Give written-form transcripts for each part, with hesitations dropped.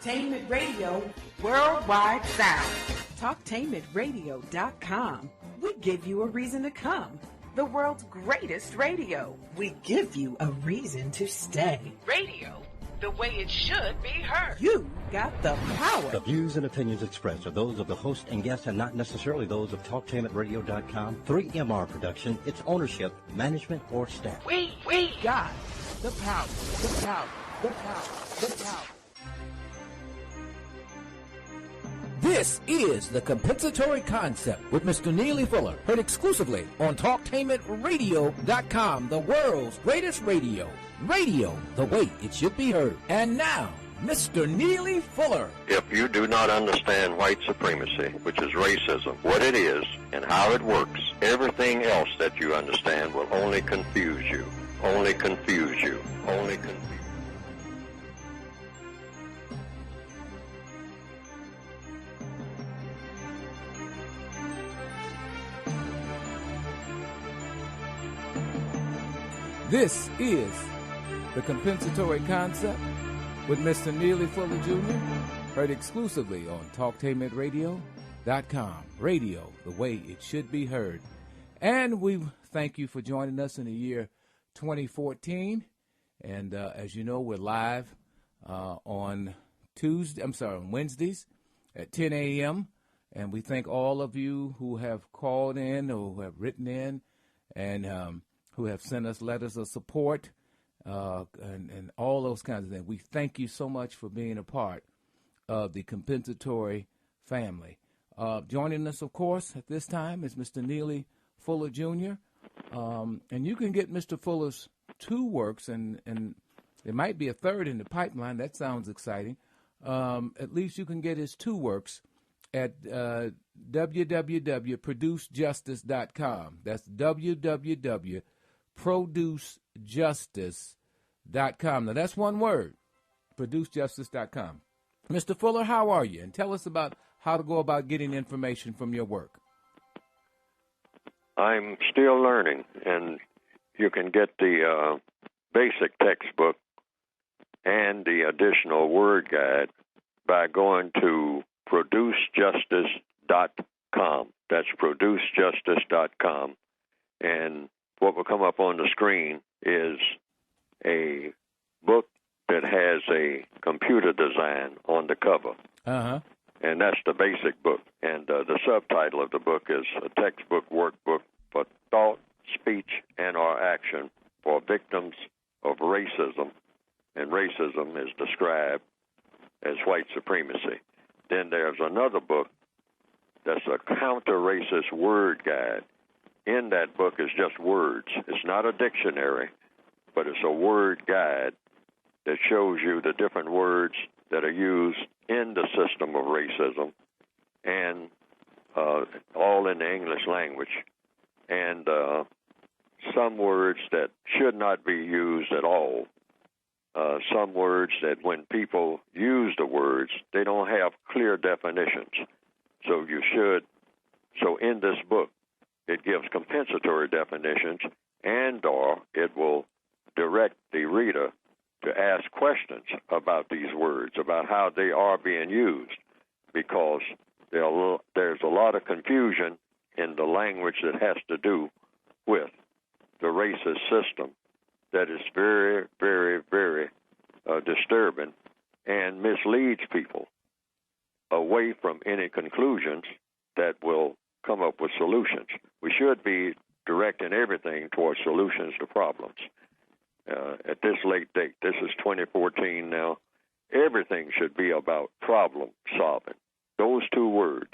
Talktainment Radio, worldwide sound. Talktainmentradio.com. We give you a reason to come. The world's greatest radio. We give you a reason to stay. Radio, the way it should be heard. You got the power. The views and opinions expressed are those of the host and guests and not necessarily those of TalkTainmentRadio.com, 3MR Production, its ownership, management, or staff. We got the power, the power, the power, the power. This is The Compensatory Concept with Mr. Neely Fuller, heard exclusively on TalkTainmentRadio.com, the world's greatest radio. Radio, the way it should be heard. And now, Mr. Neely Fuller. If you do not understand white supremacy, which is racism, what it is and how it works, everything else that you understand will only confuse you. Only confuse you. Only confuse you. This is The Compensatory Concept with Mr. Neely Fuller Jr., heard exclusively on TalkTainmentRadio.com. Radio, the way it should be heard. And we thank you for joining us in the year 2014. And as you know, we're live on Wednesdays at 10 a.m. And we thank all of you who have called in or who have written in and who have sent us letters of support and all those kinds of things. We thank you so much for being a part of the compensatory family. Joining us, of course, at this time is Mr. Neely Fuller Jr. And you can get Mr. Fuller's 2 works, and there might be a third in the pipeline. That sounds exciting. At least you can get his 2 works at www.producejustice.com. That's www.producejustice.com. Now, that's one word, producejustice.com. Mr. Fuller, how are you? And tell us about how to go about getting information from your work. I'm still learning, and you can get the basic textbook and the additional word guide by going to producejustice.com. That's producejustice.com. And what will come up on the screen is a book that has a computer design on the cover. Uh-huh. And that's the basic book. And the subtitle of the book is a textbook workbook for thought, speech, and/or action for victims of racism. And racism is described as white supremacy. Then there's another book that's a counter-racist word guide. In that book is just words. It's not a dictionary, but it's a word guide that shows you the different words that are used in the system of racism, and all in the English language, and some words that should not be used at all. Some words that when people use the words, they don't have clear definitions. So in this book, it gives compensatory definitions, and/or it will direct the reader to ask questions about these words, about how they are being used, because there's a lot of confusion in the language that has to do with the racist system that is very, very, very disturbing and misleads people away from any conclusions that will come up with solutions. We should be directing everything towards solutions to problems. At this late date, this is 2014 now, everything should be about problem solving. Those 2 words,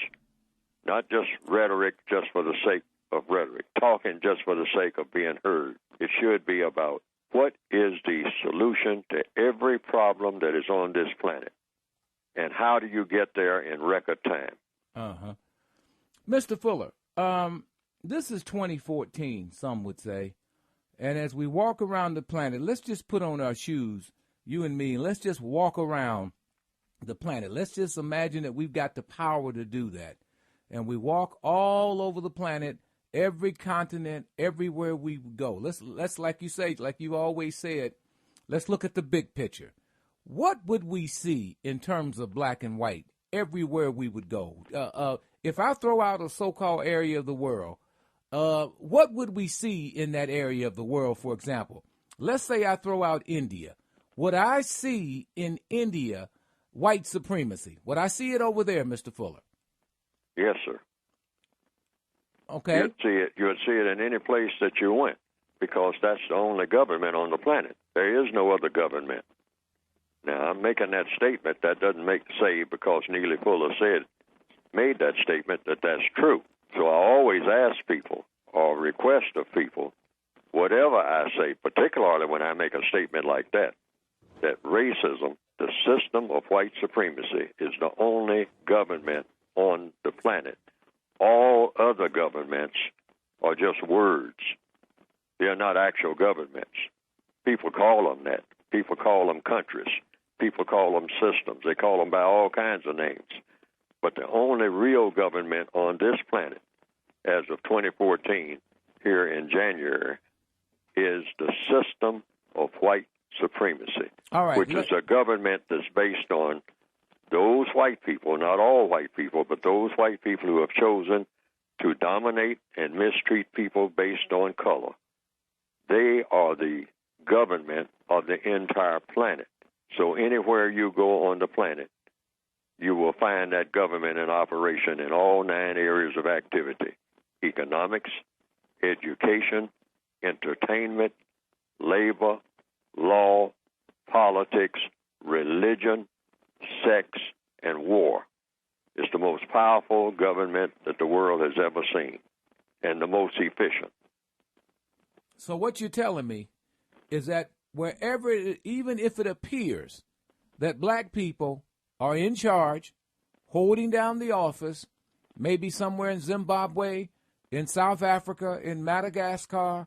not just rhetoric just for the sake of rhetoric, talking just for the sake of being heard. It should be about what is the solution to every problem that is on this planet, and how do you get there in record time? Uh-huh. Mr. Fuller, this is 2014, some would say, and as we walk around the planet, let's just put on our shoes, you and me, and let's just walk around the planet. Let's just imagine that we've got the power to do that, and we walk all over the planet, every continent, everywhere we go. Let's like you say, like you always said, let's look at the big picture. what would we see in terms of black and white everywhere we would go? If I throw out a so-called area of the world, what would we see in that area of the world, for example? Let's say I throw out India. Would I see in India white supremacy? Would I see it over there, Mr. Fuller? Yes, sir. Okay. You would see it in any place that you went, because that's the only government on the planet. There is no other government. Now, I'm making that statement. That doesn't say because Neely Fuller made that statement that that's true. So I always ask people or request of people, whatever I say, particularly when I make a statement like that racism, the system of white supremacy, is the only government on the planet. All other governments are just words. They are not actual governments. People call them that. People call them countries. People call them systems. They call them by all kinds of names. But the only real government on this planet, as of 2014, here in January, is the system of white supremacy, all right, which is a government that's based on those white people, not all white people, but those white people who have chosen to dominate and mistreat people based on color. They are the government of the entire planet. So anywhere you go on the planet, you will find that government in operation in all 9 areas of activity: economics, education, entertainment, labor, law, politics, religion, sex, and war. It's the most powerful government that the world has ever seen, and the most efficient. So what you're telling me is that wherever, even if it appears that black people are in charge, holding down the office, maybe somewhere in Zimbabwe, in South Africa, in Madagascar,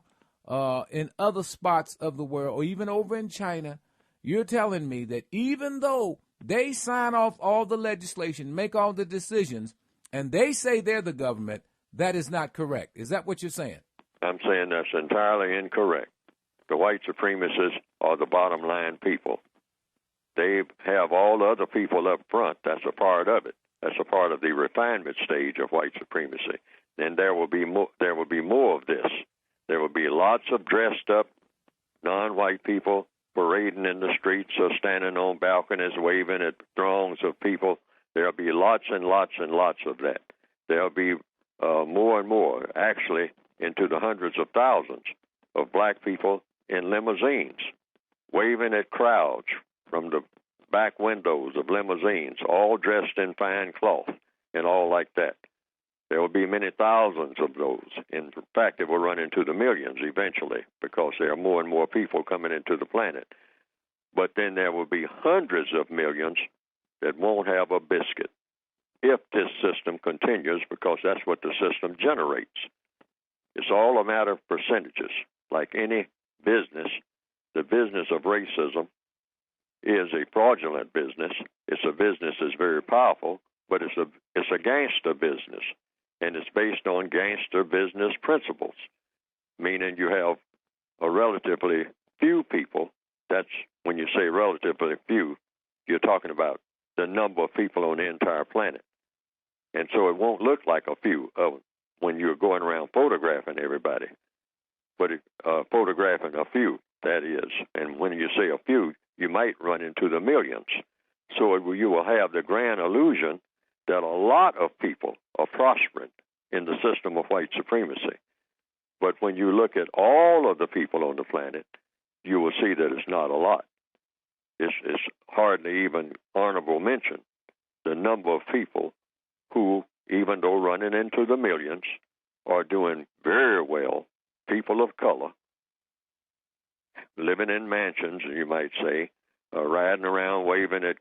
in other spots of the world, or even over in China, you're telling me that even though they sign off all the legislation, make all the decisions, and they say they're the government, that is not correct. Is that what you're saying? I'm saying that's entirely incorrect. The white supremacists are the bottom line people. They have all the other people up front. That's a part of it. That's a part of the refinement stage of white supremacy. Then there will be more. There will be more of this. There will be lots of dressed up non-white people parading in the streets or standing on balconies waving at throngs of people. There'll be lots and lots and lots of that. There'll be more and more, actually into the hundreds of thousands of black people in limousines, waving at crowds from the back windows of limousines, all dressed in fine cloth and all like that. There will be many thousands of those. In fact, it will run into the millions eventually because there are more and more people coming into the planet. But then there will be hundreds of millions that won't have a biscuit if this system continues, because that's what the system generates. It's all a matter of percentages. Like any business, the business of racism is a fraudulent business. It's a business that's very powerful, but it's a gangster business. And it's based on gangster business principles, meaning you have a relatively few people. That's when you say relatively few, you're talking about the number of people on the entire planet. And so it won't look like a few when you're going around photographing everybody, but photographing a few, that is. And when you say a few, you might run into the millions. So you will have the grand illusion that a lot of people are prospering in the system of white supremacy. But when you look at all of the people on the planet, you will see that it's not a lot. It's hardly even honorable mention the number of people who, even though running into the millions, are doing very well, people of color, living in mansions, you might say, riding around waving at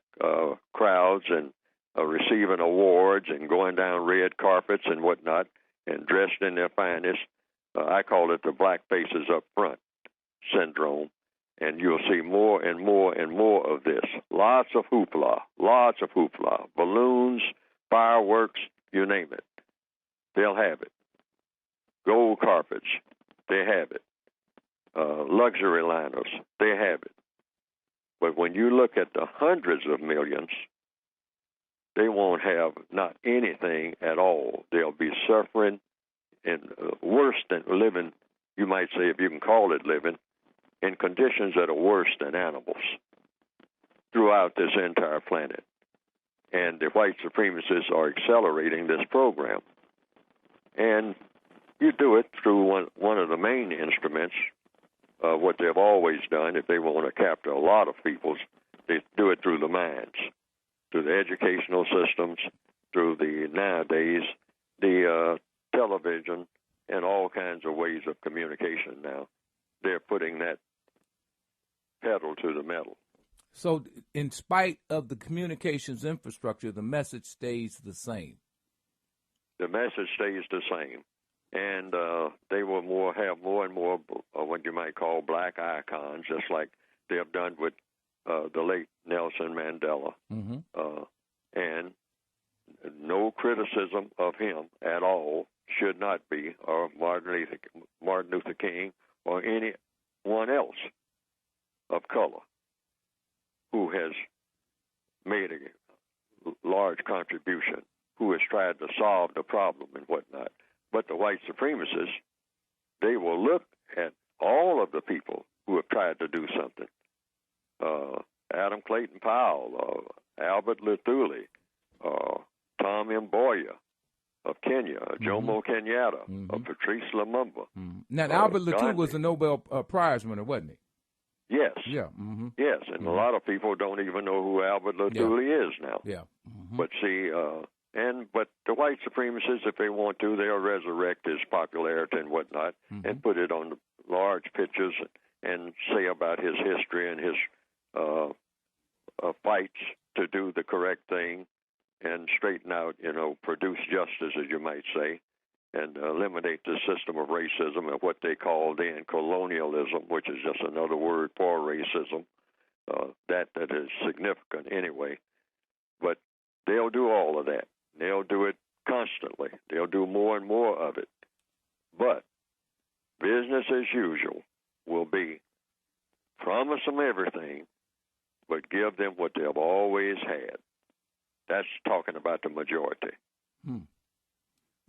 crowds and receiving awards and going down red carpets and whatnot and dressed in their finest. I call it the black faces up front syndrome. And you'll see more and more and more of this. Lots of hoopla, balloons, fireworks, you name it. They'll have it. Gold carpets, they have it. Luxury liners, they have it. But when you look at the hundreds of millions, they won't have not anything at all. They'll be suffering and worse than living, you might say, if you can call it living, in conditions that are worse than animals throughout this entire planet. And the white supremacists are accelerating this program. And you do it through one of the main instruments, what they've always done. If they want to capture a lot of people, they do it through the minds, through the educational systems, through the nowadays, the television, and all kinds of ways of communication now. They're putting that pedal to the metal. So in spite of the communications infrastructure, the message stays the same. The message stays the same. And they will have more and more what you might call black icons, just like they have done with the late Nelson Mandela. Mm-hmm. And no criticism of him at all should not be, or Martin Luther King, or anyone else of color who has made a large contribution, who has tried to solve the problem and whatnot. But the white supremacists, they will look at all of the people who have tried to do something. Adam Clayton Powell, Albert Luthuli, Tom Mboya of Kenya, Jomo Kenyatta, Patrice Lumumba. Now, Albert Luthuli was a Nobel Prize winner, wasn't he? Yes. Yeah. Yes, and a lot of people don't even know who Albert Luthuli is now. Yeah. But see, but the white supremacists, if they want to, they'll resurrect his popularity and whatnot and put it on the large pictures and say about his history and his fights to do the correct thing and straighten out, produce justice, as you might say, and eliminate the system of racism and what they call then colonialism, which is just another word for racism. That is significant anyway. But they'll do all of that. They'll do it constantly. They'll do more and more of it. But business as usual will be promise them everything, but give them what they've always had. That's talking about the majority.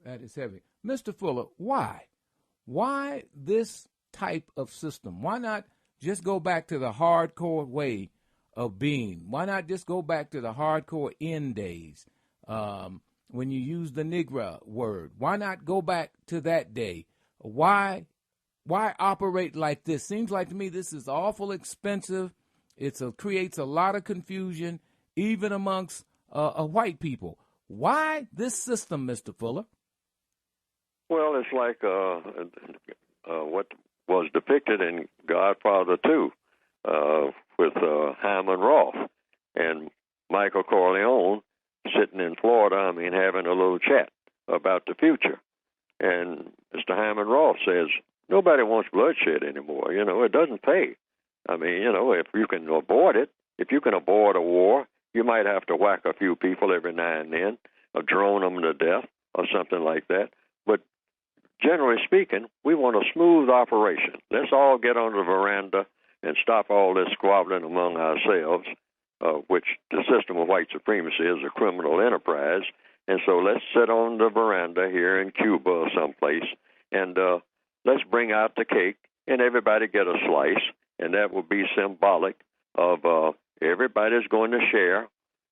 That is heavy. Mr. Fuller, why? Why this type of system? Why not just go back to the hardcore way of being? Why not just go back to the hardcore end days when you use the Negro word? Why not go back to that day? Why operate like this? Seems like to me this is awful expensive. It creates a lot of confusion, even amongst white people. Why this system, Mr. Fuller? Well, it's like what was depicted in Godfather 2 with Hyman Roth and Michael Corleone sitting in Florida, having a little chat about the future. And Mr. Hyman Roth says, nobody wants bloodshed anymore. It doesn't pay. If you can avoid it, if you can avoid a war, you might have to whack a few people every now and then, or drone them to death, or something like that. But generally speaking, we want a smooth operation. Let's all get on the veranda and stop all this squabbling among ourselves, which the system of white supremacy is a criminal enterprise. And so let's sit on the veranda here in Cuba or someplace, and let's bring out the cake, and everybody get a slice, and that will be symbolic of everybody's going to share,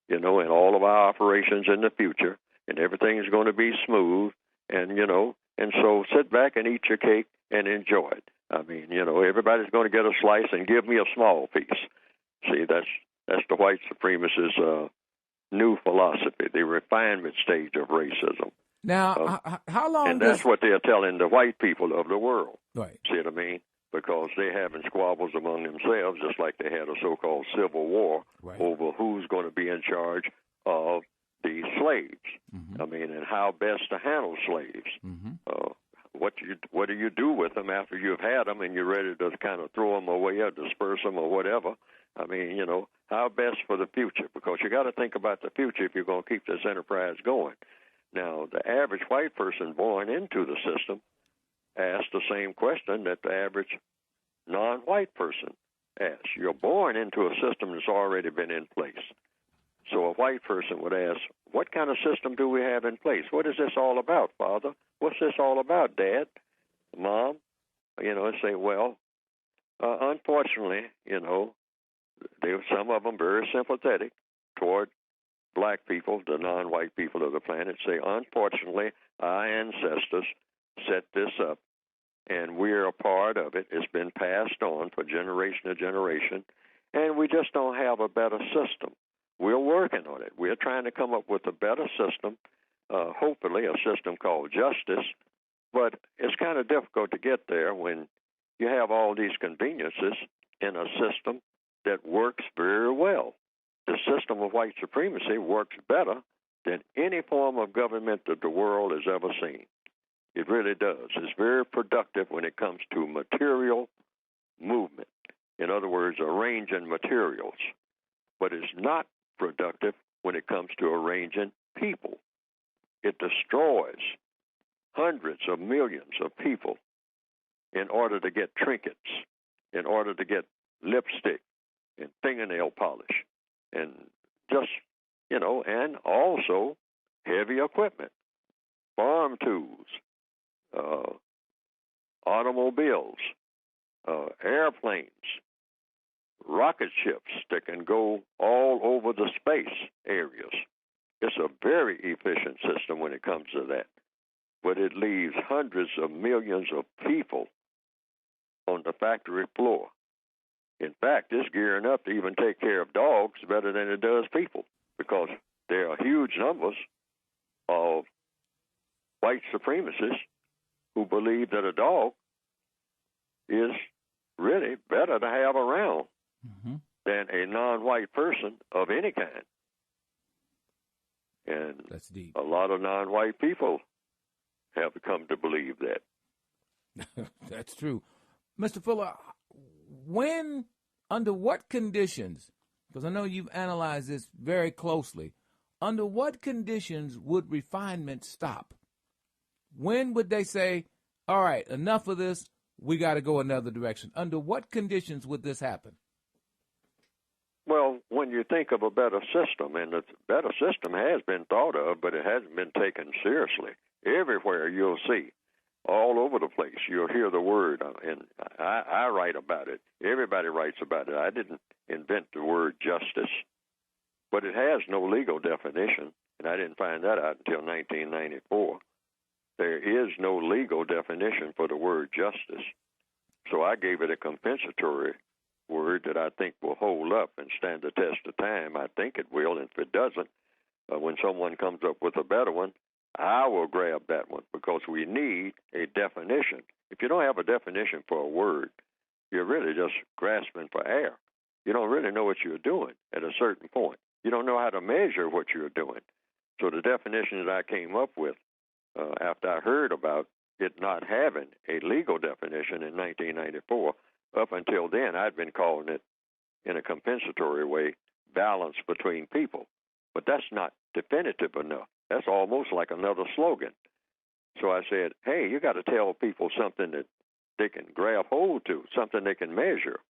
in all of our operations in the future, and everything is going to be smooth, and so sit back and eat your cake and enjoy it. Everybody's going to get a slice and give me a small piece. See, that's the white supremacists' new philosophy, the refinement stage of racism. Now, how long? And that's what they're telling the white people of the world. Right. See what I mean? Because they're having squabbles among themselves, just like they had a so-called civil war over who's going to be in charge of the slaves. And how best to handle slaves. What do you do with them after you've had them and you're ready to kind of throw them away or disperse them or whatever? How best for the future? Because you got to think about the future if you're going to keep this enterprise going. Now, the average white person born into the system asks the same question that the average non-white person ask. You're born into a system that's already been in place. So a white person would ask, what kind of system do we have in place? What is this all about, Father? What's this all about, Dad? Mom? And say, well, unfortunately, some of them very sympathetic toward black people, the non-white people of the planet, say, unfortunately, our ancestors set this up, and we're a part of it. It's been passed on for generation to generation, and we just don't have a better system. We're working on it. We're trying to come up with a better system, hopefully a system called justice, but it's kind of difficult to get there when you have all these conveniences in a system that works very well. The system of white supremacy works better than any form of government that the world has ever seen. It really does. It's very productive when it comes to material movement. In other words, arranging materials. But it's not productive when it comes to arranging people. It destroys hundreds of millions of people in order to get trinkets, in order to get lipstick and fingernail polish, and just, and also heavy equipment, farm tools, automobiles, airplanes, rocket ships that can go all over the space areas. It's a very efficient system when it comes to that. But it leaves hundreds of millions of people on the factory floor. In fact, it's gearing up to even take care of dogs better than it does people, because there are huge numbers of white supremacists who believe that a dog is really better to have around than a non-white person of any kind. And that's deep. A lot of non-white people have come to believe that. That's true. Mr. Fuller, under what conditions, because I know you've analyzed this very closely, under what conditions would refinement stop? When would they say, all right, enough of this, we got to go another direction? Under what conditions would this happen? Well, when you think of a better system, and the better system has been thought of, but it hasn't been taken seriously. Everywhere you'll see, all over the place, you'll hear the word, and I write about it. Everybody writes about it. I didn't invent the word justice, but it has no legal definition, and I didn't find that out until 1994. There is no legal definition for the word justice, so I gave it a compensatory word that I think will hold up and stand the test of time. I think it will, and if it doesn't, when someone comes up with a better one, I will grab that one, because we need a definition. If you don't have a definition for a word, you're really just grasping for air. You don't really know what you're doing at a certain point. You don't know how to measure what you're doing. So the definition that I came up with after I heard about it not having a legal definition in 1994, up until then I'd been calling it, in a compensatory way, balance between people. But that's not definitive enough. That's almost like another slogan. So I said, hey, you got to tell people something that they can grab hold to, something they can measure.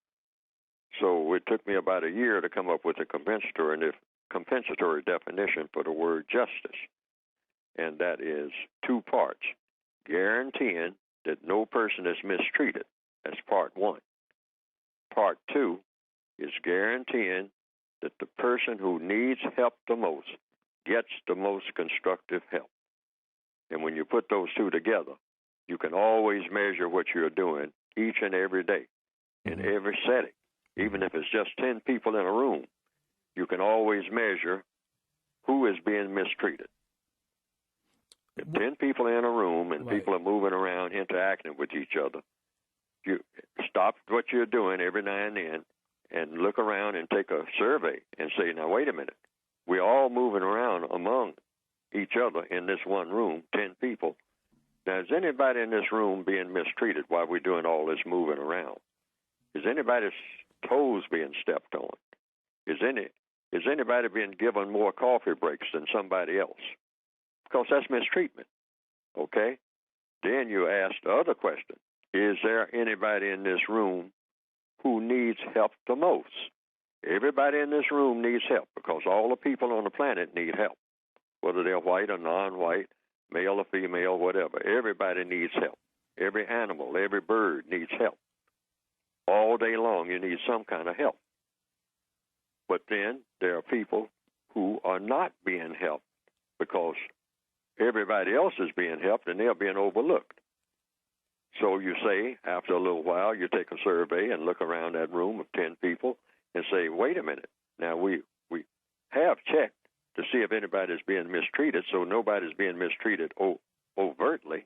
So it took me about a year to come up with a compensatory definition for the word justice. And that is two parts: guaranteeing that no person is mistreated. That's part one. Part two is guaranteeing that the person who needs help the most gets the most constructive help. And when you put those two together, you can always measure what you're doing each and every day, in every setting. Even if it's just 10 people in a room, you can always measure who is being mistreated. If 10 people are in a room and people are moving around, interacting with each other, you stop what you're doing every now and then and look around and take a survey and say, now, wait a minute. We're all moving around among each other in this one room, 10 people. Now, is anybody in this room being mistreated while we're doing all this moving around? Is anybody's toes being stepped on? Is anybody being given more coffee breaks than somebody else? Because that's mistreatment, okay? Then you ask the other question: is there anybody in this room who needs help the most. Everybody in this room needs help because all the people on the planet need help, whether they're white or non-white, male or female, whatever. Everybody needs help. Every animal, every bird needs help. All day long you need some kind of help. But then there are people who are not being helped because everybody else is being helped and they're being overlooked. So you say, after a little while, you take a survey and look around that room of 10 people and say, wait a minute. Now, we have checked to see if anybody's being mistreated, so nobody's being mistreated overtly,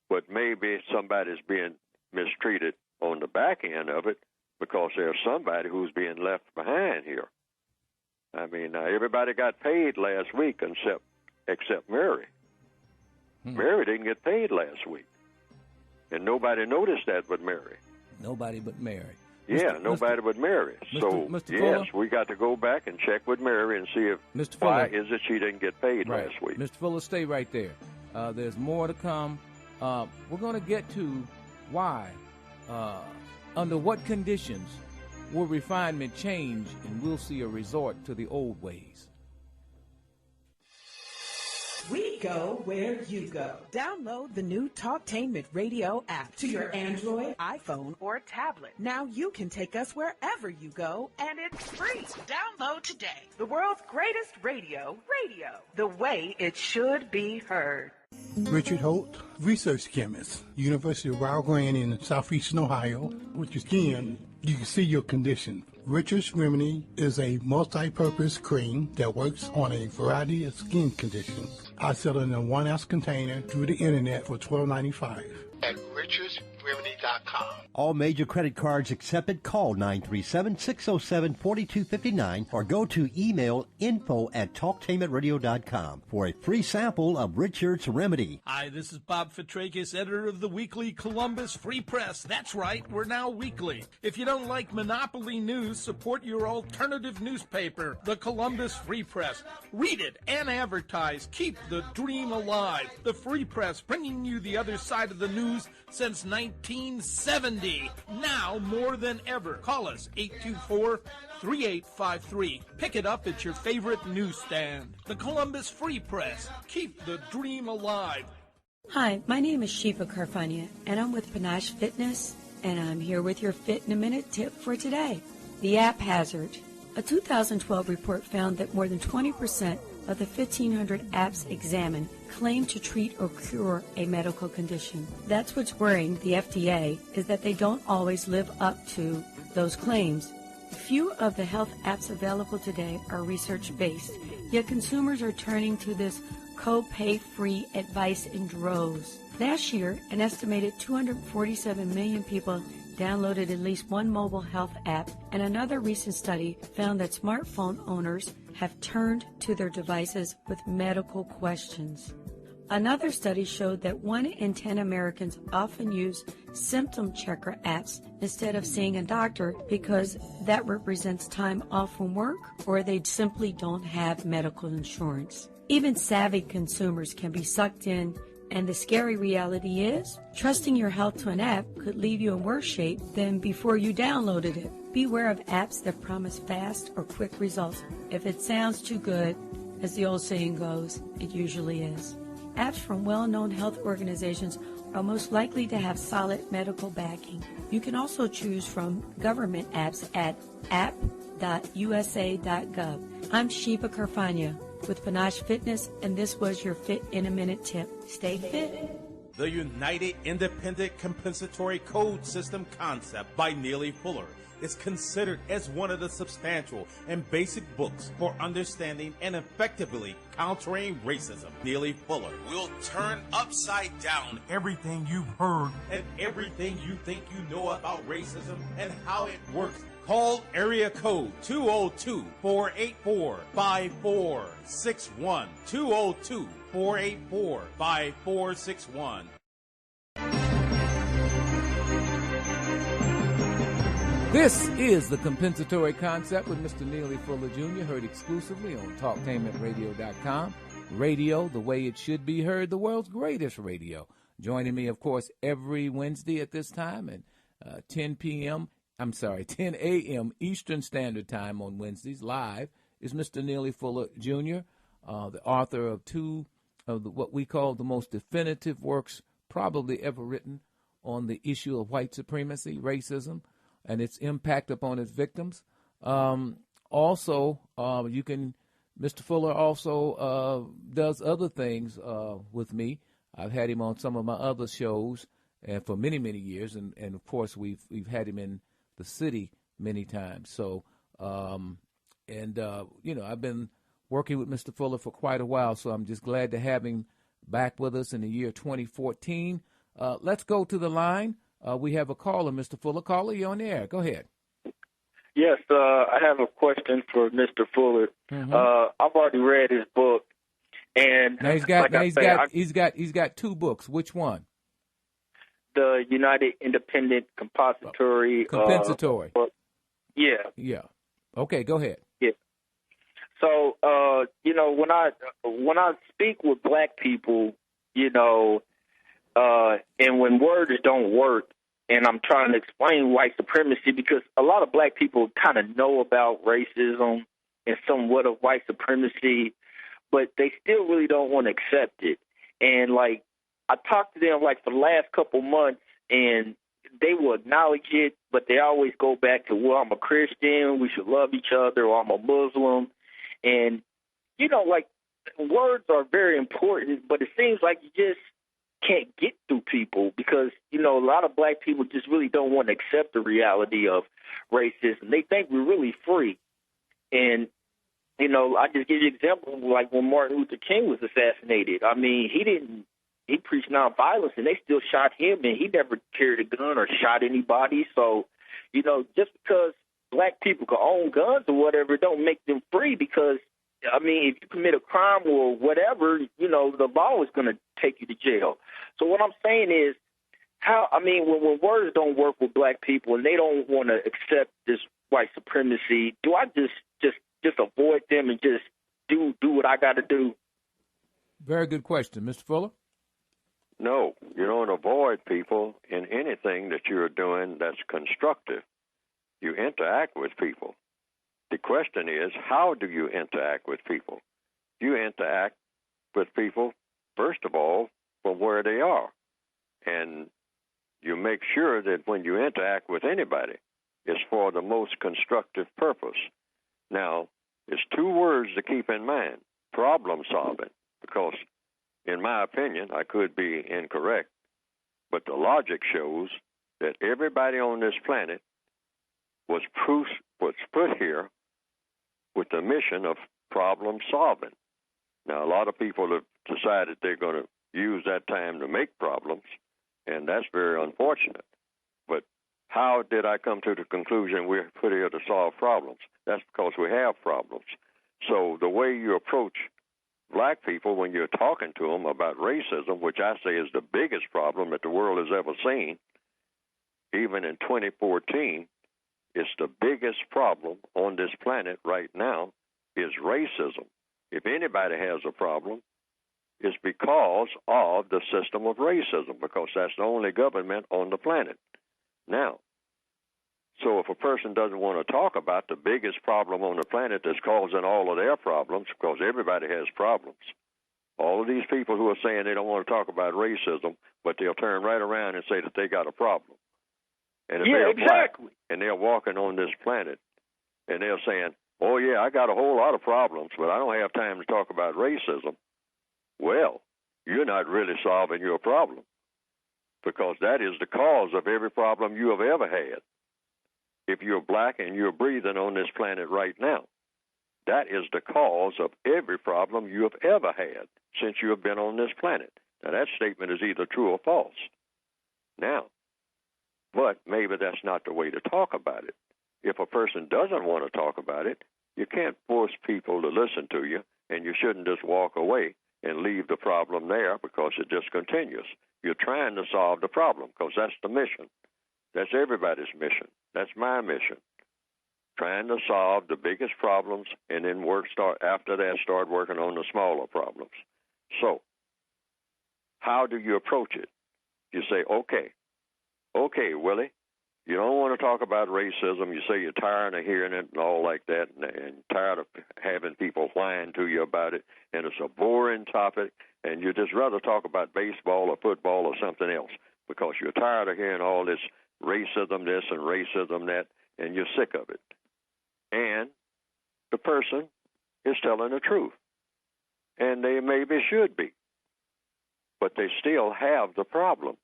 but maybe somebody's being mistreated on the back end of it because there's somebody who's being left behind here. I mean, everybody got paid last week except Mary. Mary didn't get paid last week. And nobody noticed that but Mary. Nobody but Mary. Yeah, nobody but Mary. So, Mr. yes, Fuller? We got to go back and check with Mary and see if why is it she didn't get paid last week. Mr. Fuller, stay right there. There's more to come. We're going to get to why, under what conditions will refinement change and we'll see a resort to the old ways. We go where you go. Download the new Talktainment Radio app to your Android, iPhone, or tablet. Now you can take us wherever you go, and it's free. Download today. The world's greatest radio, the way it should be heard. Richard Holt, research chemist, University of Rio Grande in southeastern Ohio, which again, you can see your condition. Richard's Remedy is a multi-purpose cream that works on a variety of skin conditions. I sell it in a 1-ounce container through the internet for $12.95 at richardsremedy.com. All major credit cards accepted. Call 937-607-4259 or go to email info@talktainmentradio.com for a free sample of Richard's Remedy. Hi, this is Bob Fitrakis, editor of the weekly Columbus Free Press. That's right, we're now weekly. If you don't like monopoly news, support your alternative newspaper, the Columbus Free Press. Read it and advertise. Keep the dream alive. The Free Press, bringing you the other side of the news since 1970. Now more than ever. Call us 824-3853. Pick it up at your favorite newsstand. The Columbus Free Press. Keep the dream alive. Hi, my name is Shiva Karfania, and I'm with Panache Fitness, and I'm here with your Fit in a Minute tip for today. The app hazard. A 2012 report found that more than 20% of the 1,500 apps examined claim to treat or cure a medical condition. That's what's worrying the FDA, is that they don't always live up to those claims. Few of the health apps available today are research-based, yet consumers are turning to this co-pay-free advice in droves. Last year, an estimated 247 million people downloaded at least one mobile health app, and another recent study found that smartphone owners have turned to their devices with medical questions. Another study showed that 1 in 10 Americans often use symptom checker apps instead of seeing a doctor because that represents time off from work or they simply don't have medical insurance. Even savvy consumers can be sucked in, and the scary reality is, trusting your health to an app could leave you in worse shape than before you downloaded it. Beware of apps that promise fast or quick results. If it sounds too good, as the old saying goes, it usually is. Apps from well-known health organizations are most likely to have solid medical backing. You can also choose from government apps at app.usa.gov. I'm Shiva Karfania with Panache Fitness, and this was your Fit in a Minute tip. Stay fit. The United Independent Compensatory Code System concept by Neely Fuller is considered as one of the substantial and basic books for understanding and effectively countering racism. Neely Fuller will turn upside down everything you've heard and everything you think you know about racism and how it works. Call area code 202-484-5461. 202-484-5461. This is the compensatory concept with Mr. Neely Fuller Jr., heard exclusively on TalkTainmentRadio.com. Radio, the way it should be heard, the world's greatest radio. Joining me, of course, every Wednesday at this time at 10 p.m. 10 a.m. Eastern Standard Time on Wednesdays, live, is Mr. Neely Fuller, Jr., the author of two of what we call the most definitive works probably ever written on the issue of white supremacy, racism, and its impact upon its victims. Also, Mr. Fuller also does other things with me. I've had him on some of my other shows and for many, many years, and of course we've had him in the city many times. So, I've been working with Mr. Fuller for quite a while, so I'm just glad to have him back with us in the year 2014. Let's go to the line. We have a caller, Mr. Fuller. Caller, you're on the air. Go ahead. Yes, I have a question for Mr. Fuller. Mm-hmm. I've already read his book, and now he's got two books. Which one? The United Independent Compensatory. Compensatory. Yeah. Yeah. Okay, go ahead. Yeah. So, when I speak with black people, and when words don't work, and I'm trying to explain white supremacy, because a lot of black people kind of know about racism and somewhat of white supremacy, but they still really don't want to accept it. And, I talked to them, for the last couple months, and they will acknowledge it, but they always go back to, well, I'm a Christian, we should love each other, or I'm a Muslim. And, words are very important, but it seems like you just can't get through people because, a lot of black people just really don't want to accept the reality of racism. They think we're really free. And, I just give you an example, like when Martin Luther King was assassinated. I mean, he preached nonviolence, and they still shot him, and he never carried a gun or shot anybody. So, just because black people can own guns or whatever, don't make them free because, if you commit a crime or whatever, the law is going to take you to jail. So what I'm saying is, when words don't work with black people and they don't want to accept this white supremacy, do I just avoid them and just do what I got to do? Very good question. Mr. Fuller? No, you don't avoid people in anything that you're doing that's constructive. You interact with people. The question is, how do you interact with people? You interact with people, first of all, from where they are. And you make sure that when you interact with anybody, it's for the most constructive purpose. Now, there's two words to keep in mind: problem solving, because in my opinion, I could be incorrect, but the logic shows that everybody on this planet was put here with the mission of problem solving. Now, a lot of people have decided they're going to use that time to make problems, and that's very unfortunate. But how did I come to the conclusion we're put here to solve problems? That's because we have problems. So the way you approach black people when you're talking to them about racism, which I say is the biggest problem that the world has ever seen, even in 2014, it's the biggest problem on this planet right now is racism. If anybody has a problem, it's because of the system of racism, because that's the only government on the planet. Now, so if a person doesn't want to talk about the biggest problem on the planet that's causing all of their problems, because everybody has problems, all of these people who are saying they don't want to talk about racism, but they'll turn right around and say that they got a problem. And if they're exactly. black and they're walking on this planet and they're saying, oh, yeah, I got a whole lot of problems, but I don't have time to talk about racism, well, you're not really solving your problem, because that is the cause of every problem you have ever had. If you're black and you're breathing on this planet right now, that is the cause of every problem you have ever had since you have been on this planet. Now, that statement is either true or false. Now, but maybe that's not the way to talk about it. If a person doesn't want to talk about it, you can't force people to listen to you, and you shouldn't just walk away and leave the problem there because it just continues. You're trying to solve the problem because that's the mission. That's everybody's mission. That's my mission. Trying to solve the biggest problems and then after that start working on the smaller problems. So, how do you approach it? You say, okay, Willie, You don't want to talk about racism. You say you're tired of hearing it and all like that, and tired of having people whine to you about it, and it's a boring topic, and you'd just rather talk about baseball or football or something else because you're tired of hearing all this racism this and racism that, and you're sick of it. And the person is telling the truth, and they maybe should be, but they still have the problem.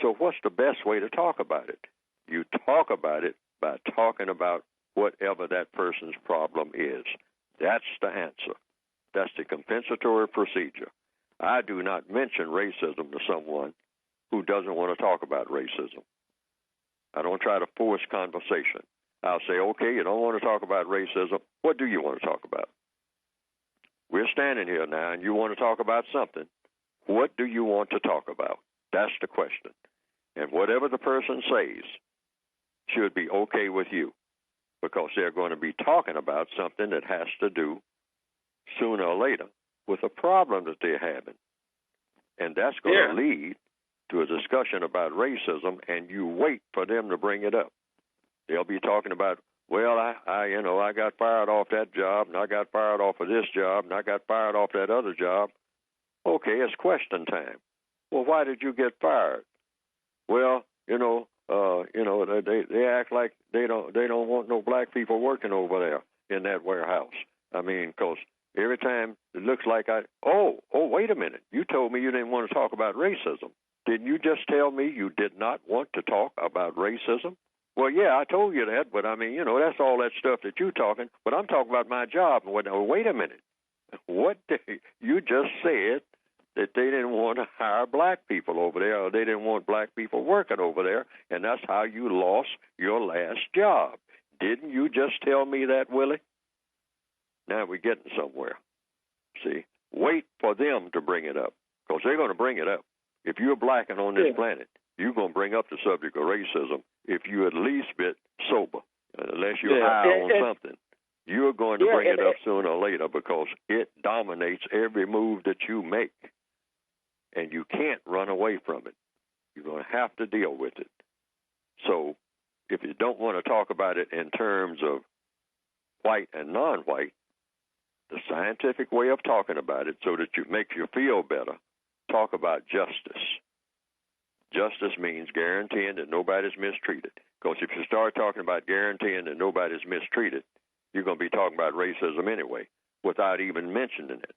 So what's the best way to talk about it? You talk about it by talking about whatever that person's problem is. That's the answer. That's the compensatory procedure. I do not mention racism to someone who doesn't want to talk about racism. I don't try to force conversation. I'll say, okay, you don't want to talk about racism. What do you want to talk about? We're standing here now, and you want to talk about something. What do you want to talk about? That's the question. And whatever the person says should be okay with you, because they're going to be talking about something that has to do, sooner or later, with a problem that they're having. And that's going to lead to a discussion about racism, and you wait for them to bring it up. They'll be talking about, well, I got fired off that job, and I got fired off of this job, and I got fired off that other job. Okay, it's question time. Well, why did you get fired? Well, they act like they don't want no black people working over there in that warehouse. I mean, because every time it looks like wait a minute. You told me you didn't want to talk about racism. Didn't you just tell me you did not want to talk about racism? Well, yeah, I told you that, but I mean, that's all that stuff that you're talking. But I'm talking about my job. Wait a minute. What you just said that they didn't want to hire black people over there, or they didn't want black people working over there, and that's how you lost your last job. Didn't you just tell me that, Willie? Now we're getting somewhere. See, wait for them to bring it up, because they're going to bring it up. If you're black and on this planet, you're going to bring up the subject of racism if you're at least a bit sober, unless you're high on something. You're going to bring it up sooner or later because it dominates every move that you make. And you can't run away from it. You're going to have to deal with it. So if you don't want to talk about it in terms of white and non-white, the scientific way of talking about it so that it makes you feel better, talk about justice. Justice means guaranteeing that nobody's mistreated. Because if you start talking about guaranteeing that nobody's mistreated, you're going to be talking about racism anyway without even mentioning it.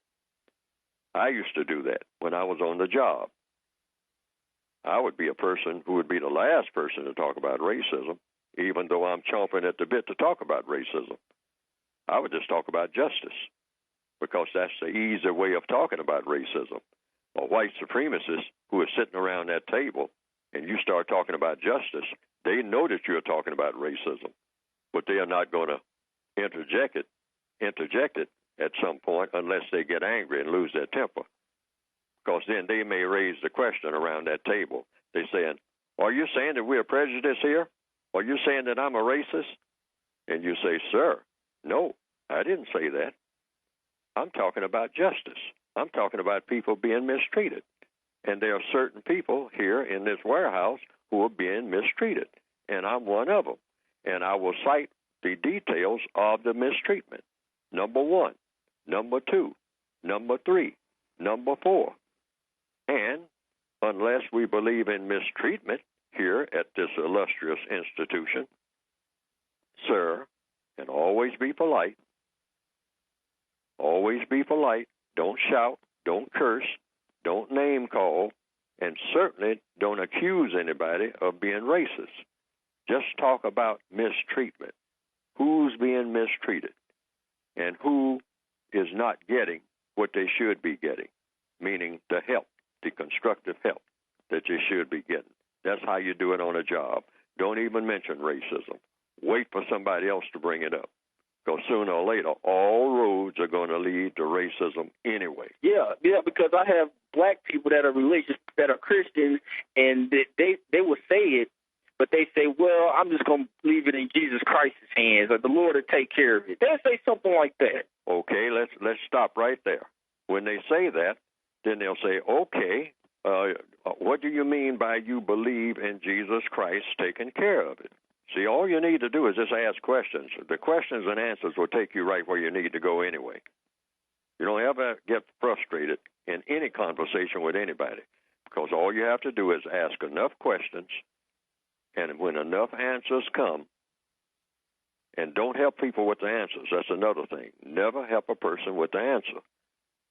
I used to do that when I was on the job. I would be a person who would be the last person to talk about racism, even though I'm chomping at the bit to talk about racism. I would just talk about justice, because that's the easy way of talking about racism. A white supremacist who is sitting around that table and you start talking about justice, they know that you're talking about racism, but they are not going to interject it at some point unless they get angry and lose their temper. Because then they may raise the question around that table. They're saying, are you saying that we're prejudiced here? Are you saying that I'm a racist? And you say, sir, no, I didn't say that. I'm talking about justice. I'm talking about people being mistreated. And there are certain people here in this warehouse who are being mistreated. And I'm one of them. And I will cite the details of the mistreatment. Number 1, number 2, number 3, number 4. And unless we believe in mistreatment here at this illustrious institution, sir, and always be polite. Always be polite. Don't shout. Don't curse. Don't name call. And certainly don't accuse anybody of being racist. Just talk about mistreatment. Who's being mistreated? And who is not getting what they should be getting, meaning the help, the constructive help that they should be getting. That's how you do it on a job. Don't even mention racism. Wait for somebody else to bring it up, because sooner or later, all roads are going to lead to racism anyway. Yeah, because I have black people that are religious, that are Christians, and they will say it, but they say, well, I'm just going to leave it in Jesus Christ's hands, or the Lord will take care of it. They'll say something like that. Okay, let's stop right there. When they say that, then they'll say, okay, what do you mean by you believe in Jesus Christ taking care of it? See, all you need to do is just ask questions. The questions and answers will take you right where you need to go anyway. You don't ever get frustrated in any conversation with anybody, because all you have to do is ask enough questions, and when enough answers come, and don't help people with the answers. That's another thing. Never help a person with the answer.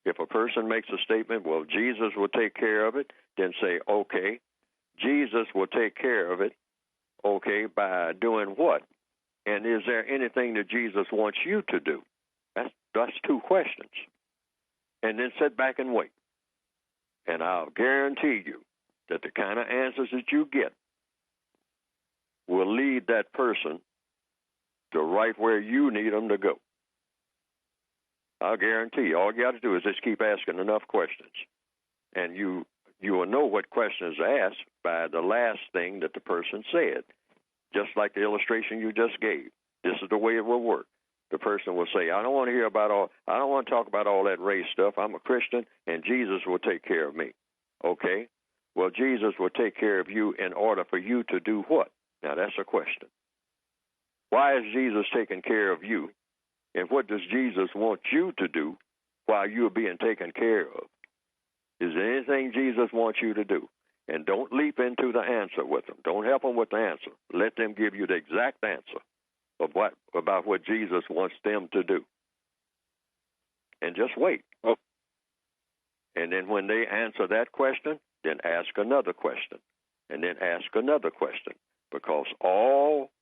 If a person makes a statement, well, Jesus will take care of it, then say, okay, Jesus will take care of it, okay, by doing what? And is there anything that Jesus wants you to do? That's two questions. And then sit back and wait. And I'll guarantee you that the kind of answers that you get will lead that person to right where you need them to go. I'll guarantee you, all you got to do is just keep asking enough questions. And you will know what questions to ask by the last thing that the person said. Just like the illustration you just gave. This is the way it will work. The person will say, I don't want to talk about all that race stuff. I'm a Christian, and Jesus will take care of me. Okay? Well, Jesus will take care of you in order for you to do what? Now, that's a question. Why is Jesus taking care of you? And what does Jesus want you to do while you're being taken care of? Is there anything Jesus wants you to do? And don't leap into the answer with them. Don't help them with the answer. Let them give you the exact answer of about what Jesus wants them to do. And just wait. Oh. And then when they answer that question, then ask another question. And then ask another question. Because all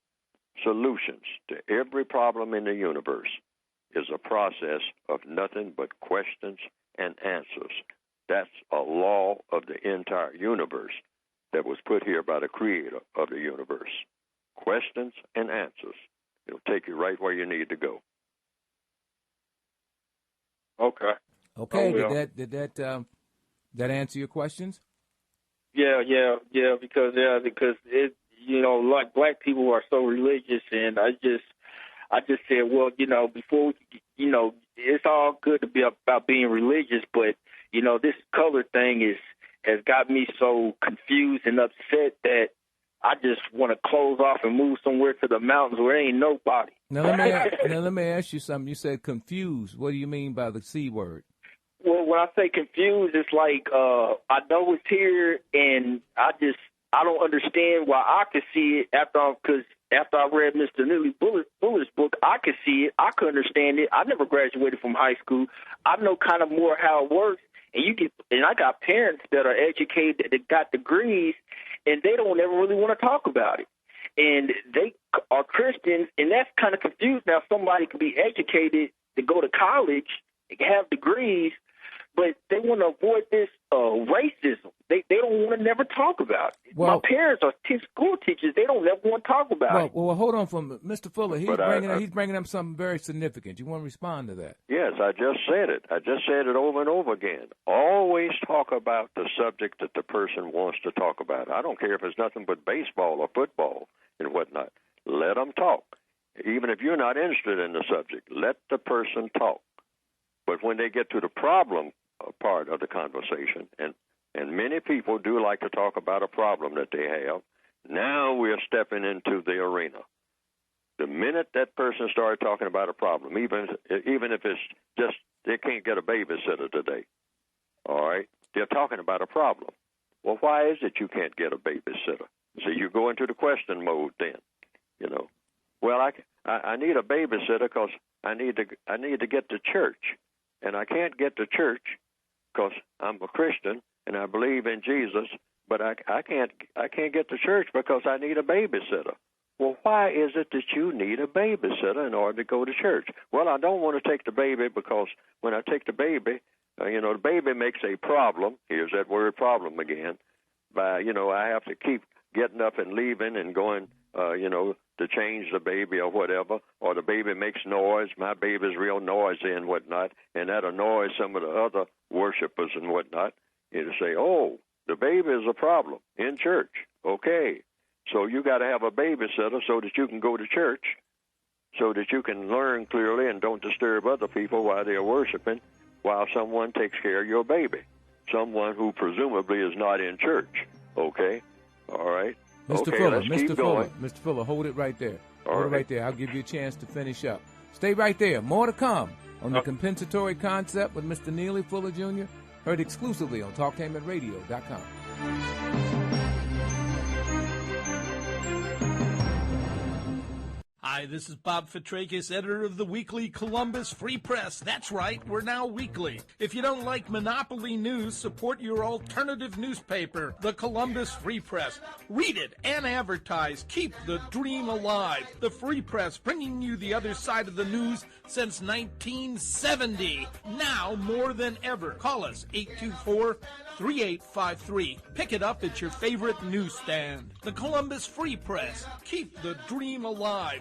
solutions to every problem in the universe is a process of nothing but questions and answers. That's a law of the entire universe that was put here by the creator of the universe. Questions and answers. It'll take you right where you need to go. Okay. Okay. Did that answer your questions? Yeah. Because it, like black people are so religious, and I just said, well, before it's all good to be about being religious, but this color thing has got me so confused and upset that I just want to close off and move somewhere to the mountains where ain't nobody. Now let me ask you something. You said confused. What do you mean by the C word? Well, when I say confused, it's like I know it's here, and I don't understand why I could see it after I read Mr. Neely Fuller's book. I could see it. I could understand it. I never graduated from high school. I know kind of more how it works. And I got parents that are educated, that got degrees, and they don't ever really want to talk about it. And they are Christians, and that's kind of confused. Now, somebody can be educated to go to college, have degrees, but they want to avoid this racism. They don't want to never talk about it. My parents are school teachers. They don't ever want to talk about it. Well, hold on for Mr. Fuller. He's bringing up something very significant. You want to respond to that? Yes, I just said it. I just said it over and over again. Always talk about the subject that the person wants to talk about. I don't care if it's nothing but baseball or football and whatnot. Let them talk. Even if you're not interested in the subject, let the person talk. But when they get to the problem part of the conversation, and many people do like to talk about a problem that they have, now we're stepping into the arena. The minute that person started talking about a problem, even if it's just they can't get a babysitter today, all right, they're talking about a problem. Well, why is it you can't get a babysitter? So you go into the question mode then, Well, I need a babysitter because I need to get to church, and I can't get to church because I'm a Christian and I believe in Jesus, but I can't get to church because I need a babysitter. Well, why is it that you need a babysitter in order to go to church? Well, I don't want to take the baby because when I take the baby, the baby makes a problem. Here's that word problem again. By, I have to keep getting up and leaving and going, to change the baby or whatever, or the baby makes noise. My baby's real noisy and whatnot, and that annoys some of the other worshipers and whatnot. You say, oh, the baby is a problem in church. Okay, so you got to have a babysitter so that you can go to church, so that you can learn clearly and don't disturb other people while they're worshiping, while someone takes care of your baby. someone who presumably is not in church. Okay? All right? Mr. Okay, Fuller, let's keep Mr. going. Fuller, Mr. Fuller, hold it right there. All Hold it right. right there. I'll give you a chance to finish up. Stay right there. More to come on the compensatory concept with Mr. Neely Fuller Jr., heard exclusively on TalkTainmentRadio.com. Hi, this is Bob Fitrakis, editor of the weekly Columbus Free Press. That's right, we're now weekly. If you don't like monopoly news, support your alternative newspaper, the Columbus Free Press. Read it and advertise. Keep the dream alive. The Free Press, bringing you the other side of the news since 1970. Now more than ever. Call us 824-3853. Pick it up at your favorite newsstand. The Columbus Free Press. Keep the dream alive.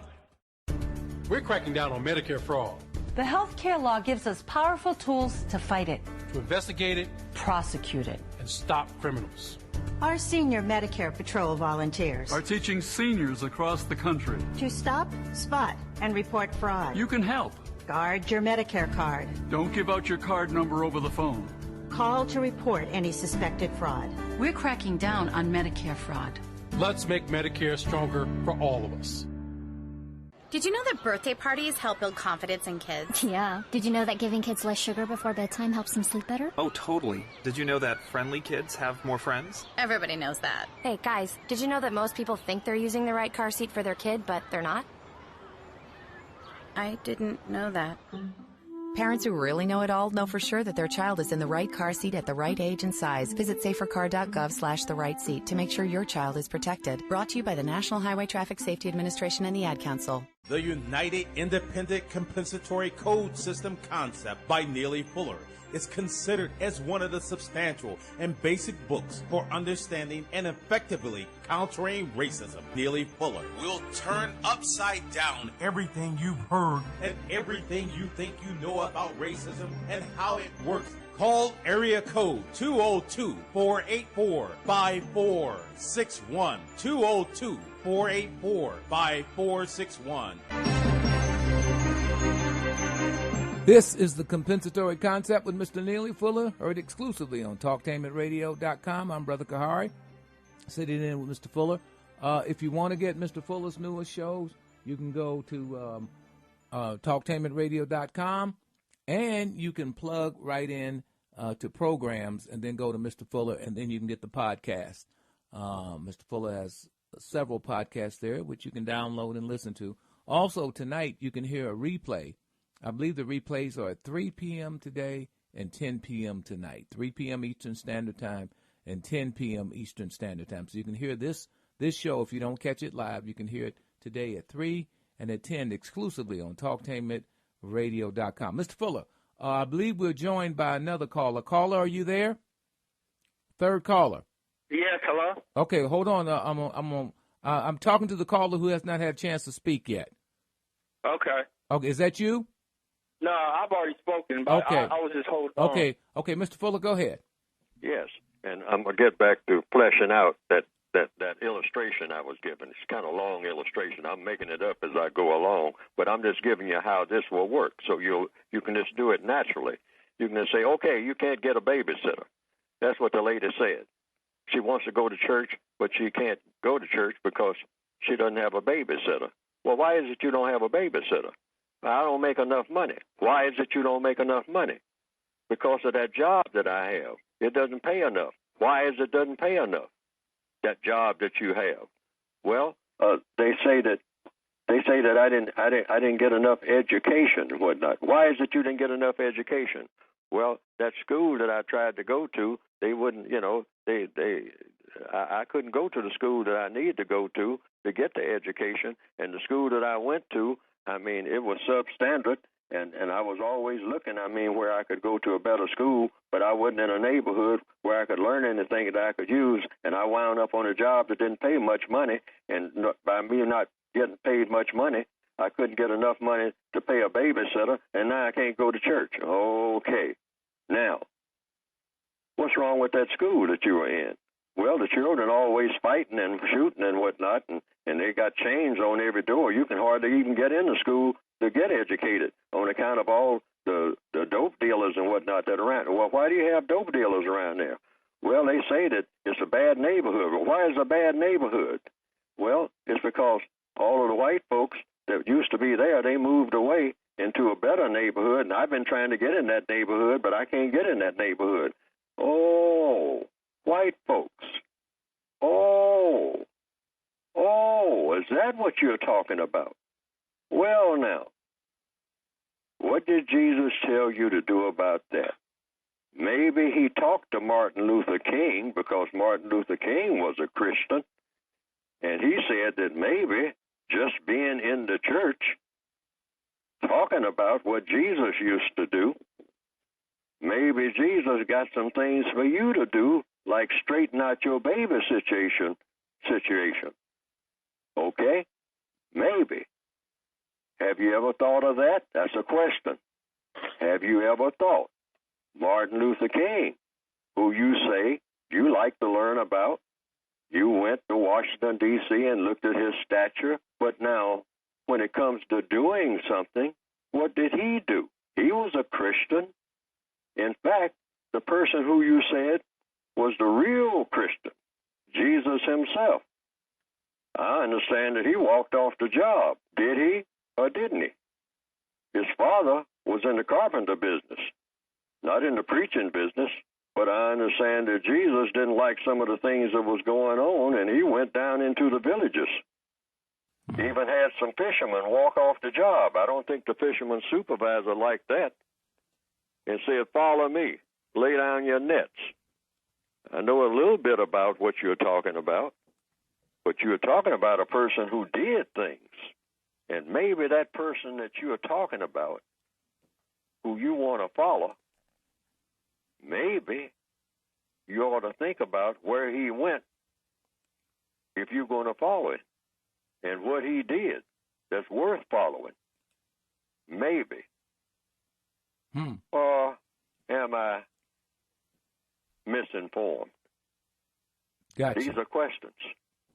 We're cracking down on Medicare fraud. The health care law gives us powerful tools to fight it, To investigate it, prosecute it, and stop criminals. Our senior Medicare Patrol volunteers are teaching seniors across the country to stop, spot, and report fraud. You can help. Guard your Medicare card. Don't give out your card number over the phone. Call to report any suspected fraud. We're cracking down on Medicare fraud. Let's make Medicare stronger for all of us. Did you know that birthday parties help build confidence in kids? Yeah. Did you know that giving kids less sugar before bedtime helps them sleep better? Oh, totally. Did you know that friendly kids have more friends? Everybody knows that. Hey, guys, did you know that most people think they're using the right car seat for their kid, but they're not? I didn't know that. Parents who really know it all know for sure that their child is in the right car seat at the right age and size. Visit safercar.gov/the right seat to make sure your child is protected. Brought to you by the National Highway Traffic Safety Administration and the Ad Council. The United Independent Compensatory Code System concept by Neely Fuller is considered as one of the substantial and basic books for understanding and effectively countering racism. Neely Fuller will turn upside down everything you've heard and everything you think you know about racism and how it works. Call area code 202-484-5461. 202-484-5461. This is the compensatory concept with Mr. Neely Fuller, heard exclusively on TalkTainmentRadio.com. I'm Brother Kahari, sitting in with Mr. Fuller. If you want to get Mr. Fuller's newest shows, you can go to TalkTainmentRadio.com, and you can plug right in to programs and then go to Mr. Fuller, and then you can get the podcast. Mr. Fuller has several podcasts there, which you can download and listen to. Also, tonight, you can hear a replay. I believe the replays are at 3 p.m. today and 10 p.m. tonight, 3 p.m. Eastern Standard Time and 10 p.m. Eastern Standard Time. So you can hear this show, if you don't catch it live, you can hear it today at 3 and at 10 exclusively on TalkTainmentRadio.com. Mr. Fuller, I believe we're joined by another caller. Caller, are you there? Third caller. Yes, hello? Okay, hold on. I'm talking to the caller who has not had a chance to speak yet. Okay. Okay, is that you? No, I've already spoken, but okay. I was just holding on. Okay, Mr. Fuller, go ahead. Yes, and I'm going to get back to fleshing out that illustration I was given. It's kind of a long illustration. I'm making it up as I go along, but I'm just giving you how this will work, so you can just do it naturally. You can just say, okay, you can't get a babysitter. That's what the lady said. She wants to go to church, but she can't go to church because she doesn't have a babysitter. Well, why is it you don't have a babysitter? I don't make enough money. Why is it you don't make enough money? Because of that job that I have. It doesn't pay enough. Why is it doesn't pay enough? That job that you have. Well, they say that I didn't get enough education and whatnot. Why is it you didn't get enough education? Well, that school that I tried to go to, they wouldn't. I couldn't go to the school that I needed to go to get the education, and the school that I went to, I mean, it was substandard, and I was always looking, where I could go to a better school, but I wasn't in a neighborhood where I could learn anything that I could use, and I wound up on a job that didn't pay much money, and by me not getting paid much money, I couldn't get enough money to pay a babysitter, and now I can't go to church. Okay. Now, what's wrong with that school that you were in? Well, the children are always fighting and shooting and whatnot, and they got chains on every door. You can hardly even get into school to get educated on account of all the dope dope dealers and whatnot that are around. Well, why do you have dope dealers around there? Well, they say that it's a bad neighborhood. Well, why is it a bad neighborhood? Well, it's because all of the white folks that used to be there, they moved away into a better neighborhood, and I've been trying to get in that neighborhood, but I can't get in that neighborhood. Oh, white folks. Oh, is that what you're talking about? Well, now, what did Jesus tell you to do about that? Maybe he talked to Martin Luther King, because Martin Luther King was a Christian, and he said that maybe just being in the church, talking about what Jesus used to do, maybe Jesus got some things for you to do, like straighten out your baby situation. Okay? Maybe. Have you ever thought of that? That's a question. Have you ever thought Martin Luther King, who you say you like to learn about, you went to Washington, D.C. and looked at his stature, but now when it comes to doing something, what did he do? He was a Christian. In fact, the person who you said was the real Christian, Jesus himself. I understand that he walked off the job. Did he or didn't he? His father was in the carpenter business, not in the preaching business, but I understand that Jesus didn't like some of the things that was going on, and he went down into the villages. He even had some fishermen walk off the job. I don't think the fisherman supervisor liked that, and said, follow me, lay down your nets. I know a little bit about what you're talking about, but you're talking about a person who did things. And maybe that person that you're talking about, who you want to follow, maybe you ought to think about where he went if you're going to follow it, and what he did that's worth following. Maybe. Or am I misinformed? Gotcha. These are questions.